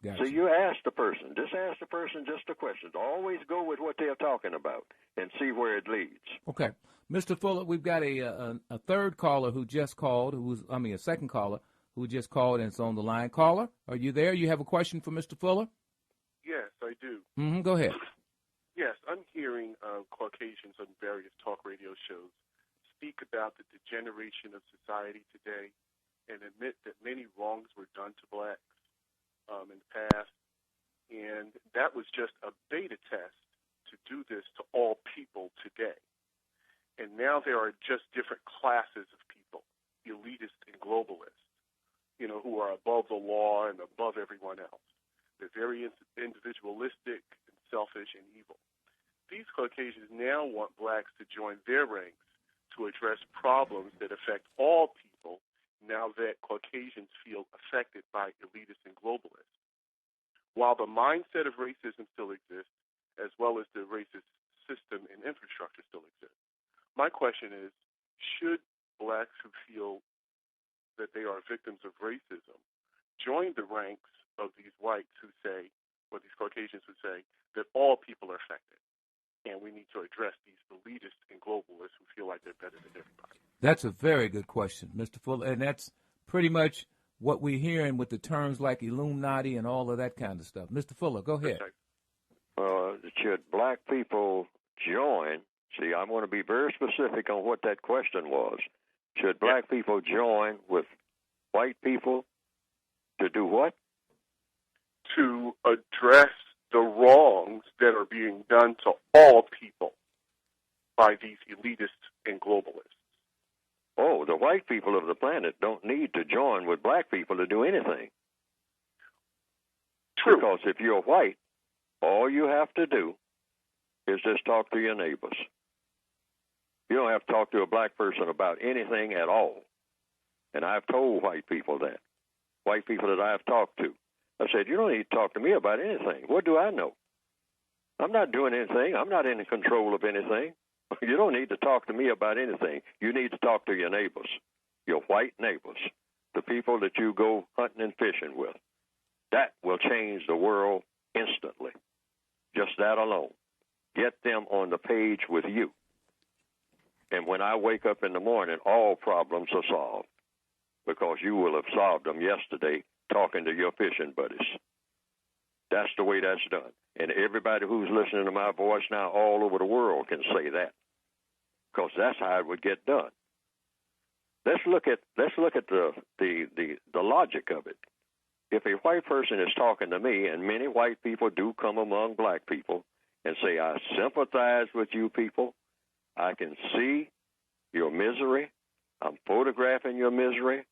Gotcha. So you ask the person. Just ask the person just a question. Always go with what they're talking about and see where it leads. Okay. Mr. Fuller, we've got a third caller who just called, a second caller who just called and is on the line. Caller, are you there? You have a question for Mr. Fuller? Yes, I do. Go ahead. Yes, I'm hearing Caucasians on various talk radio shows speak about the degeneration of society today and admit that many wrongs were done to blacks in the past, and that was just a beta test to do this to all people today. And now there are just different classes of people, elitists and globalists, who are above the law and above everyone else. They're very individualistic and selfish and evil. These Caucasians now want blacks to join their ranks to address problems that affect all people now that Caucasians feel affected by elitists and globalists. While the mindset of racism still exists, as well as the racist system and infrastructure still exist, my question is, should blacks who feel that they are victims of racism join the ranks of these whites who say, or these Caucasians who say, that all people are affected, and we need to address these elitists and globalists who feel like they're better than everybody? That's a very good question, Mr. Fuller, and that's pretty much what we're hearing with the terms like Illuminati and all of that kind of stuff. Mr. Fuller, go ahead. Should black people join? See, I want to be very specific on what that question was. Should black people join with white people to do what? To address the wrongs that are being done to all people by these elitists and globalists. Oh, the white people of the planet don't need to join with black people to do anything. True. Because if you're white, all you have to do is just talk to your neighbors. You don't have to talk to a black person about anything at all. And I've told white people that. White people that I've talked to. I said, you don't need to talk to me about anything. What do I know? I'm not doing anything. I'm not in control of anything. You don't need to talk to me about anything. You need to talk to your neighbors, your white neighbors, the people that you go hunting and fishing with. That will change the world instantly. Just that alone. Get them on the page with you. And when I wake up in the morning, all problems are solved because you will have solved them yesterday talking to your fishing buddies. That's the way that's done. And everybody who's listening to my voice now all over the world can say that because that's how it would get done. Let's look at the logic of it. If a white person is talking to me, and many white people do come among black people and say, I sympathize with you people. I can see your misery. I'm photographing your misery.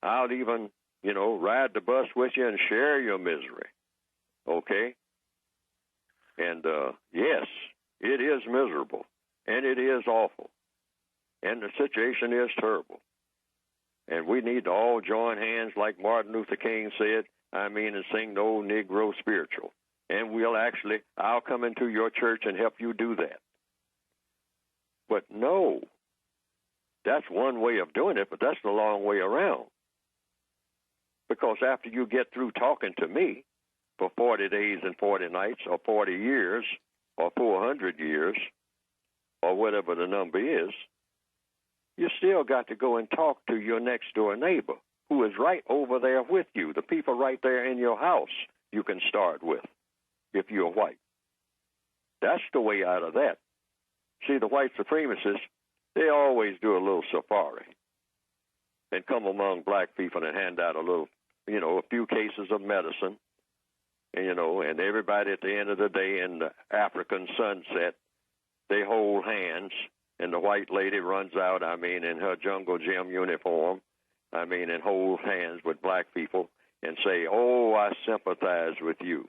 I'll even, ride the bus with you and share your misery. Okay? And, yes, it is miserable, and it is awful, and the situation is terrible. And we need to all join hands, like Martin Luther King said, and sing the old Negro spiritual. And I'll come into your church and help you do that. But no, that's one way of doing it, but that's the long way around. Because after you get through talking to me for 40 days and 40 nights, or 40 years, or 400 years, or whatever the number is, you still got to go and talk to your next door neighbor who is right over there with you, the people right there in your house you can start with if you're white. That's the way out of that. See, the white supremacists, they always do a little safari and come among black people and hand out a few cases of medicine, and everybody at the end of the day in the African sunset, they hold hands. And the white lady runs out, in her jungle gym uniform, and holds hands with black people and say, oh, I sympathize with you.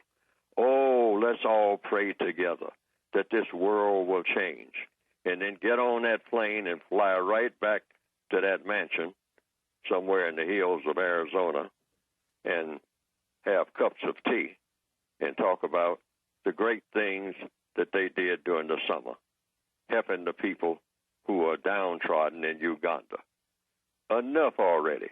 Oh, let's all pray together that this world will change. And then get on that plane and fly right back to that mansion somewhere in the hills of Arizona and have cups of tea and talk about the great things that they did during the summer, helping the people who are downtrodden in Uganda. Enough already.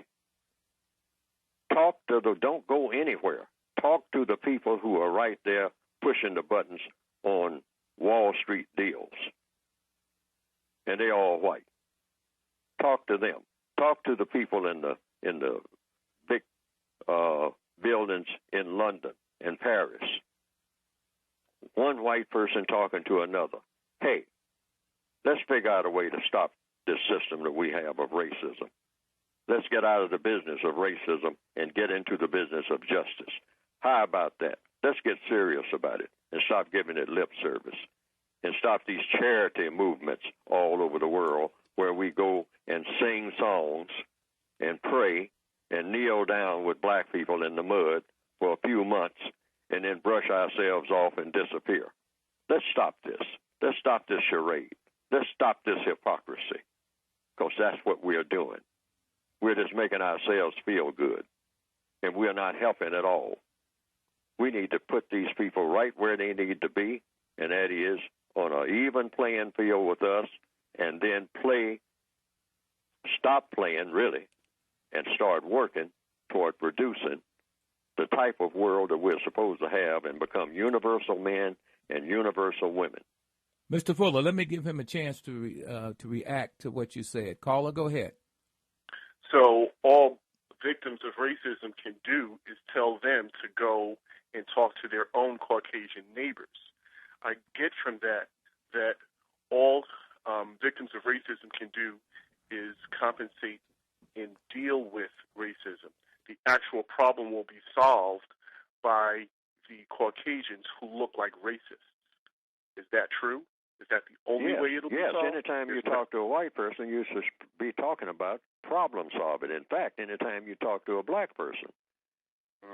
Don't go anywhere. Talk to the people who are right there pushing the buttons on Wall Street deals. And they're all white. Talk to them. Talk to the people in the big buildings in London and Paris. One white person talking to another. Hey, let's figure out a way to stop this system that we have of racism. Let's get out of the business of racism and get into the business of justice. How about that? Let's get serious about it and stop giving it lip service and stop these charity movements all over the world where we go and sing songs and pray and kneel down with black people in the mud for a few months and then brush ourselves off and disappear. Let's stop this. Let's stop this charade. Let's stop this hypocrisy, because that's what we're doing. We're just making ourselves feel good, and we're not helping at all. We need to put these people right where they need to be, and that is on an even playing field with us, and then stop playing, really, and start working toward producing the type of world that we're supposed to have and become universal men and universal women. Mr. Fuller, let me give him a chance to react to what you said. Caller, go ahead. So all victims of racism can do is tell them to go and talk to their own Caucasian neighbors. I get from that all victims of racism can do is compensate and deal with racism. The actual problem will be solved by the Caucasians who look like racists. Is that true? Is that the only way it'll be solved? Yes, anytime you talk to a white person, you should be talking about problem solving. In fact, anytime you talk to a black person,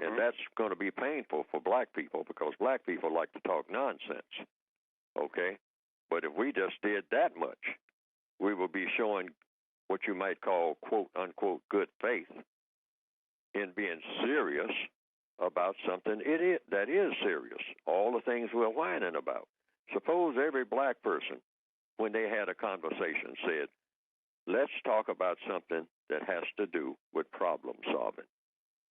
and that's going to be painful for black people because black people like to talk nonsense, okay? But if we just did that much, we will be showing what you might call, quote, unquote, good faith in being serious about something that is serious, all the things we're whining about. Suppose every black person, when they had a conversation, said, let's talk about something that has to do with problem solving,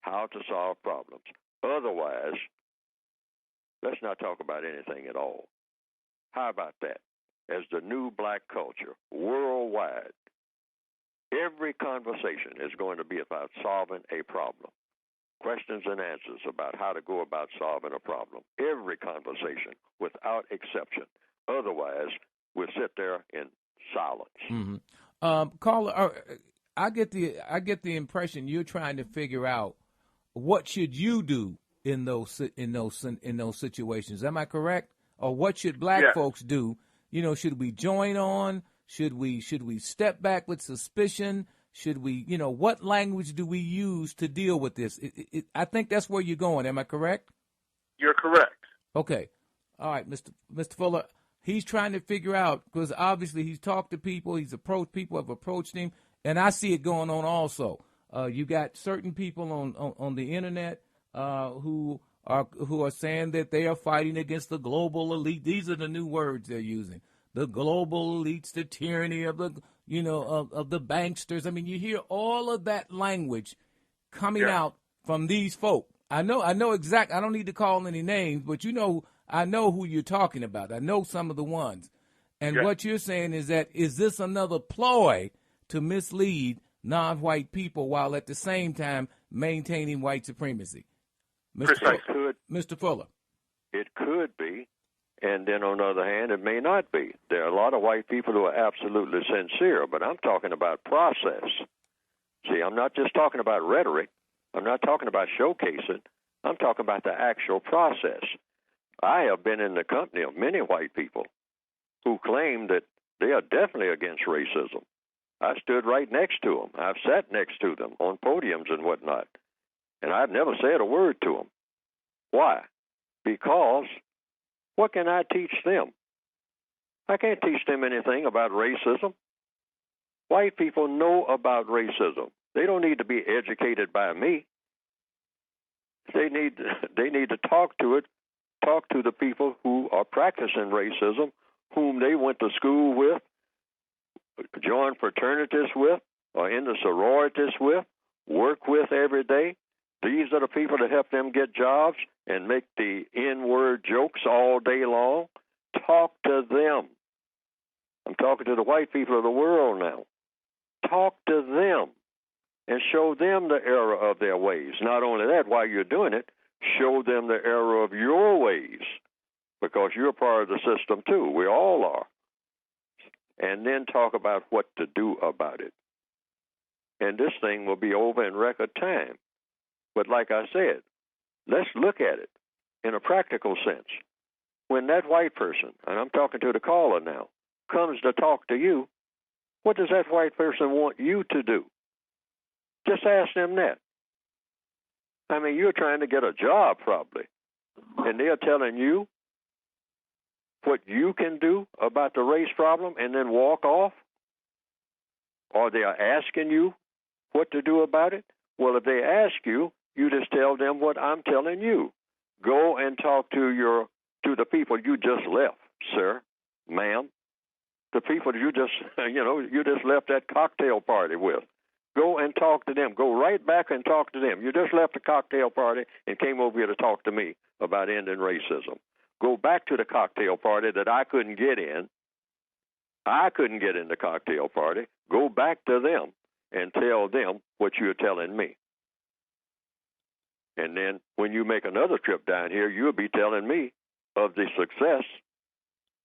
how to solve problems. Otherwise, let's not talk about anything at all. How about that? as the new black culture worldwide. Every conversation is going to be about solving a problem. Questions and answers about how to go about solving a problem. Every conversation, without exception. Otherwise, we'll sit there in silence. Caller, I get the impression you're trying to figure out what should you do in those situations. Am I correct? Or what should black folks do? You know, should we join on? Should we step back with suspicion? Should we, what language do we use to deal with this? I think that's where you're going. Am I correct? You're correct. Okay. All right, Mr. Fuller. He's trying to figure out, because obviously he's talked to people, he's approached people, have approached him, and I see it going on also. You got certain people on the internet who are saying that they are fighting against the global elite. These are the new words they're using. The global elites, the tyranny of the of the banksters. I mean, you hear all of that language coming out from these folk. I know exactly. I don't need to call any names, but I know who you're talking about. I know some of the ones. And what you're saying is that, is this another ploy to mislead non-white people while at the same time maintaining white supremacy? Mr. Fuller. It could be. And then on the other hand, it may not be. There are a lot of white people who are absolutely sincere, but I'm talking about process. See, I'm not just talking about rhetoric. I'm not talking about showcasing. I'm talking about the actual process. I have been in the company of many white people who claim that they are definitely against racism. I stood right next to them. I've sat next to them on podiums and whatnot, and I've never said a word to them. Why? Because what can I teach them? I can't teach them anything about racism. White people know about racism. They don't need to be educated by me. They need to talk to the people who are practicing racism, whom they went to school with, joined fraternities with, or in the sororities with, work with every day. These are the people that help them get jobs and make the N-word jokes all day long. Talk to them. I'm talking to the white people of the world now. Talk to them and show them the error of their ways. Not only that, while you're doing it, show them the error of your ways, because you're part of the system too. We all are. And then talk about what to do about it. And this thing will be over in record time. But like I said, let's look at it in a practical sense. When that white person, and I'm talking to the caller now, comes to talk to you, what does that white person want you to do? Just ask them that. I mean, you're trying to get a job probably, and they're telling you what you can do about the race problem and then walk off? Or they are asking you what to do about it? Well, if they ask you, you just tell them what I'm telling you. Go and talk to the people you just left, sir, ma'am. The people you just left that cocktail party with. Go and talk to them. Go right back and talk to them. You just left the cocktail party and came over here to talk to me about ending racism. Go back to the cocktail party that I couldn't get in. I couldn't get in the cocktail party. Go back to them and tell them what you're telling me. And then when you make another trip down here, you'll be telling me of the success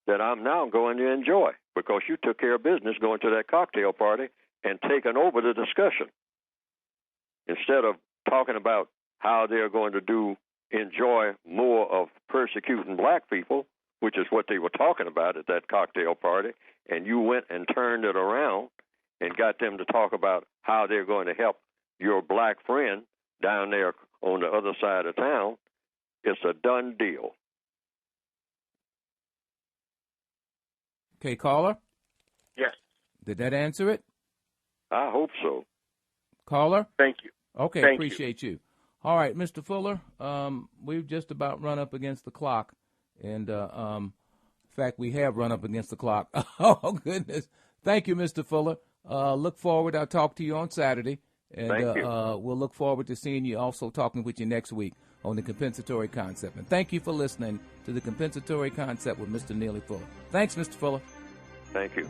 that I'm now going to enjoy, because you took care of business going to that cocktail party and taking over the discussion. Instead of talking about how they're going to enjoy more of persecuting black people, which is what they were talking about at that cocktail party, and you went and turned it around and got them to talk about how they're going to help your black friend down there on the other side of town, it's a done deal. Okay, caller? Yes. Did that answer it? I hope so. Caller? Thank you. Okay, Thank appreciate you. All right, Mr. Fuller, we've just about run up against the clock. And, in fact, we have run up against the clock. Oh, goodness. Thank you, Mr. Fuller. Look forward. I'll talk to you on Saturday. And thank you. We'll look forward to seeing you, also talking with you next week on the compensatory concept. And thank you for listening to the compensatory concept with Mr. Neely Fuller. Thanks, Mr. Fuller. Thank you.